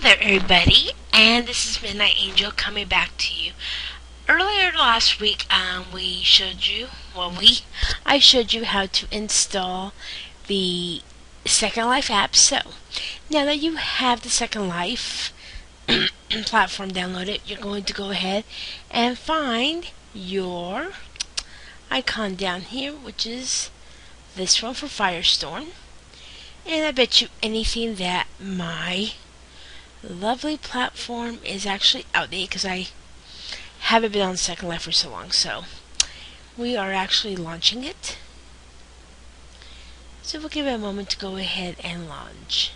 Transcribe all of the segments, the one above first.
there, everybody, and this is Midnight Angel coming back to you. Earlier last week, I showed you how to install the Second Life app. So now that you have the Second Life platform downloaded, you're going to go ahead and find your icon down here, which is this one for Firestorm. And I bet you anything that my lovely platform is actually outdated because I haven't been on Second Life for so long. So we are actually launching it. So we'll give it a moment to go ahead and launch.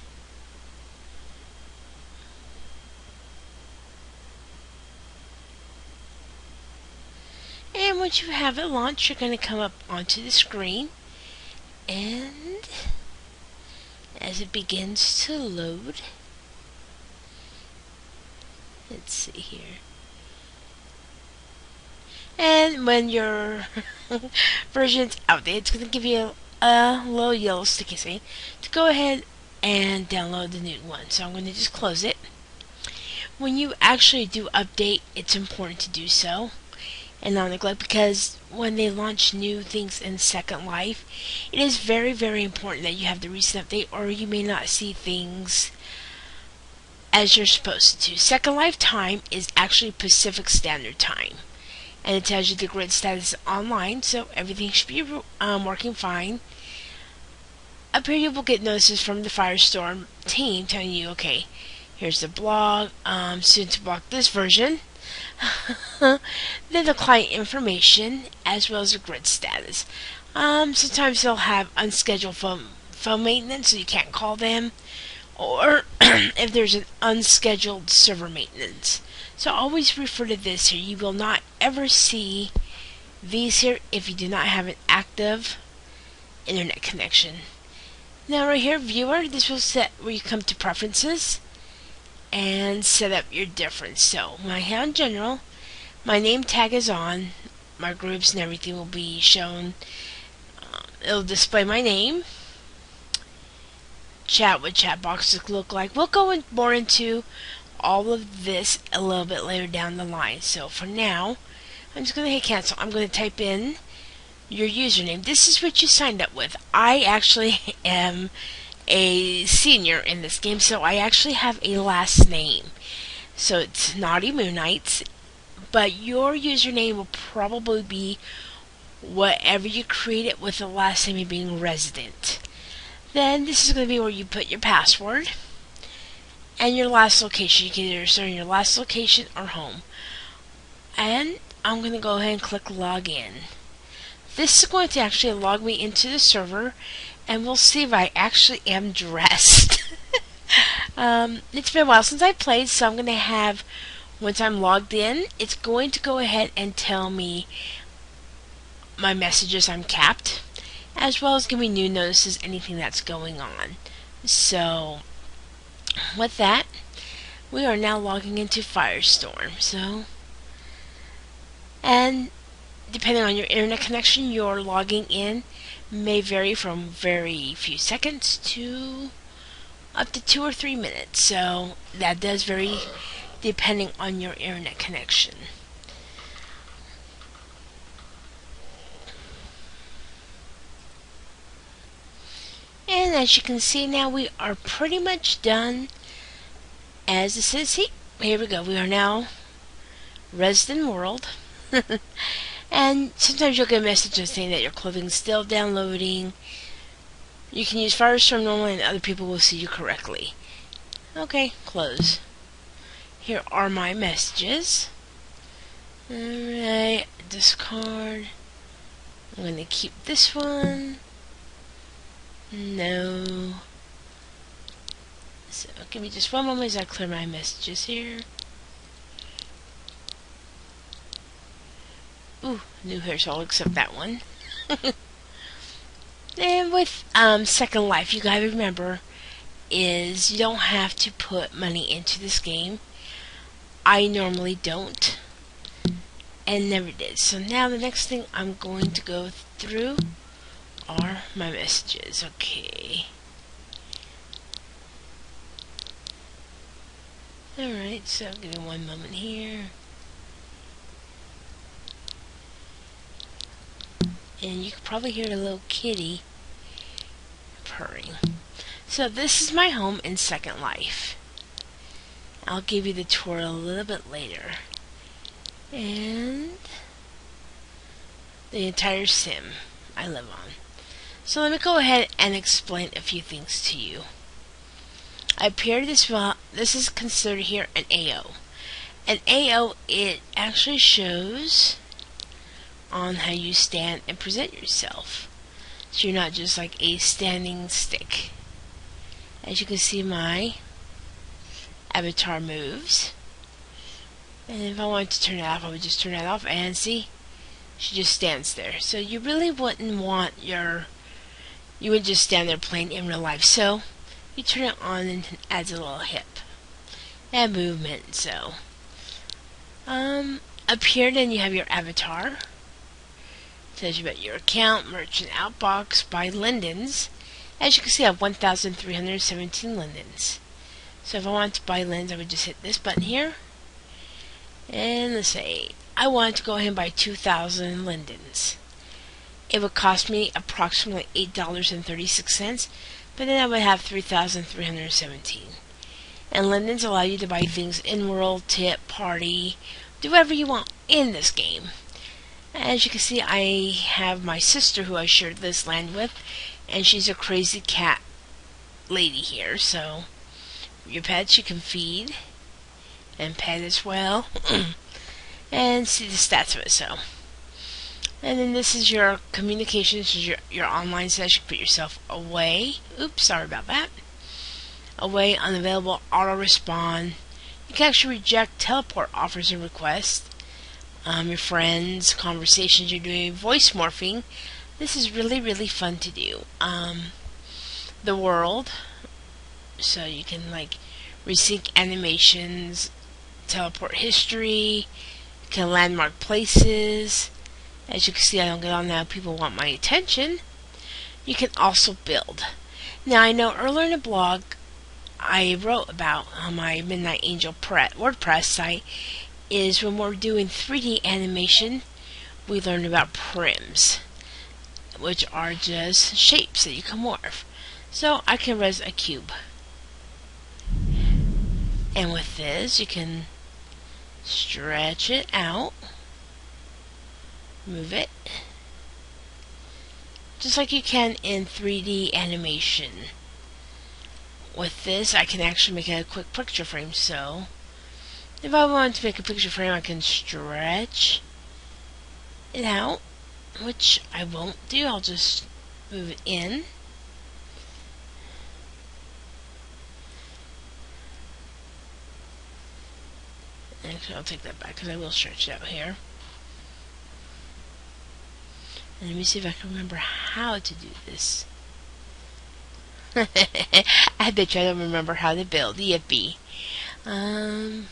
And once you have it launched, you're going to come up onto the screen, and as it begins to load, let's see here. And when your version's outdated, it's going to give you a little yellow sticky thing to go ahead and download the new one. So I'm going to just close it. When you actually do update, it's important to do so and not neglect, because when they launch new things in Second Life, it is very, very important that you have the recent update, or you may not see things as you're supposed to. Second Life time is actually Pacific Standard Time, and it tells you the grid status online, so everything should be working fine. Up here you will get notices from the Firestorm team telling you, okay, here's the blog, soon to block this version. Then the client information, as well as the grid status. Sometimes they'll have unscheduled phone maintenance, so you can't call them, or if there's an unscheduled server maintenance. So always refer to this here. You will not ever see these here if you do not have an active internet connection. Now right here, viewer, this will set where you come to preferences and set up your difference. So when I have general, my name tag is on, my groups and everything will be shown. It'll display my name, chat, what chat boxes look like. We'll go more into all of this a little bit later down the line. So for now, I'm just going to hit cancel. I'm going to type in your username. This is what you signed up with. I actually am a senior in this game, so I actually have a last name. So it's Naughty Moonites, but your username will probably be whatever you created with the last name being Resident. Then this is going to be where you put your password and your last location. You can either start your last location or home. And I'm going to go ahead and click login. This is going to actually log me into the server, and we'll see if I actually am dressed. It's been a while since I played, so I'm going to have, once I'm logged in, it's going to go ahead and tell me my messages I'm capped, as well as give me new notices, anything that's going on. So with that, we are now logging into Firestorm. So, and depending on your internet connection, your logging in may vary from very few seconds to up to 2 or 3 minutes. So that does vary depending on your internet connection. And as you can see now, we are pretty much done. As it says here we go. We are now Resident World. And sometimes you'll get messages saying that your clothing's still downloading. You can use Firestorm normally and other people will see you correctly. Okay, close. Here are my messages. Alright, discard. I'm going to keep this one. No. So give me just one moment as I clear my messages here. Ooh, new hair, so I'll accept that one. And with Second Life, you gotta remember is you don't have to put money into this game. I normally don't, and never did. So now the next thing I'm going to go through are my messages. Okay. Alright, so give me one moment here. And you can probably hear a little kitty purring. So this is my home in Second Life. I'll give you the tour a little bit later. And the entire sim I live on. So let me go ahead and explain a few things to you. I appeared this is considered here an AO. An AO, it actually shows on how you stand and present yourself. So you're not just like a standing stick. As you can see, my avatar moves. And if I wanted to turn it off, I would just turn it off, and see, she just stands there. So you really wouldn't want you would just stand there playing in real life. So you turn it on and it adds a little hip and movement. So up here then you have your avatar. It tells you about your account, merchant outbox, buy lindens. As you can see, I have 1,317 lindens. So if I want to buy lindens, I would just hit this button here. And let's say I want to go ahead and buy 2,000 lindens. It would cost me approximately $8.36, but then I would have 3,317. And lindens allow you to buy things in world, tip, party, do whatever you want in this game. As you can see, I have my sister who I shared this land with, and she's a crazy cat lady here. So your pets you can feed and pet as well. And see the stats of it. So, and then this is your communications, this is your online session. Put yourself away. Oops, sorry about that. Away, unavailable, auto respond. You can actually reject teleport offers and requests. Your friends, conversations you're doing, voice morphing. This is really, really fun to do. The world, so you can like resync animations, teleport history. You can landmark places. As you can see, I don't get on now. People want my attention. You can also build. Now, I know earlier in the blog, I wrote about on my Midnight Angel WordPress site is when we're doing 3D animation, we learn about prims, which are just shapes that you can morph. So I can res a cube. And with this, you can stretch it out, move it, just like you can in 3D animation. With this, I can actually make a quick picture frame. So if I want to make a picture frame, I can stretch it out, which I won't do. I'll just move it in. Actually, I'll take that back because I will stretch it out here. And let me see if I can remember how to do this. I bet you I don't remember how to build. Yippee. And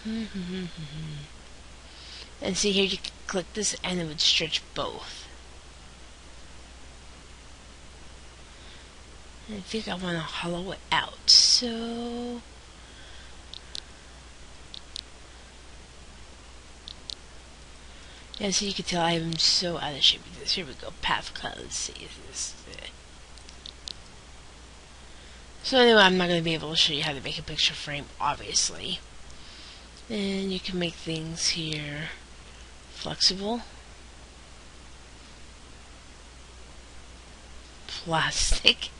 see here, you can click this and it would stretch both. And I think I want to hollow it out. So yeah, so you can tell I am so out of shape with this. Here we go. Path cut. Let's see. This So anyway, I'm not going to be able to show you how to make a picture frame, obviously. And you can make things here flexible, plastic.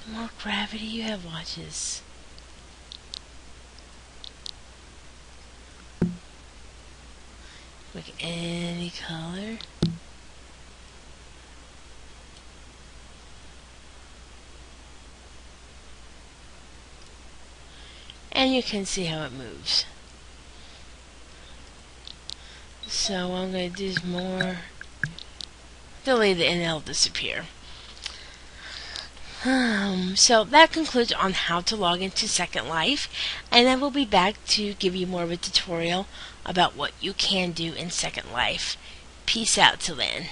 The more gravity you have, watch this. Make any color. And you can see how it moves. So what I'm going to do is more delete it and it'll disappear. So that concludes on how to log into Second Life, and I will be back to give you more of a tutorial about what you can do in Second Life. Peace out till then.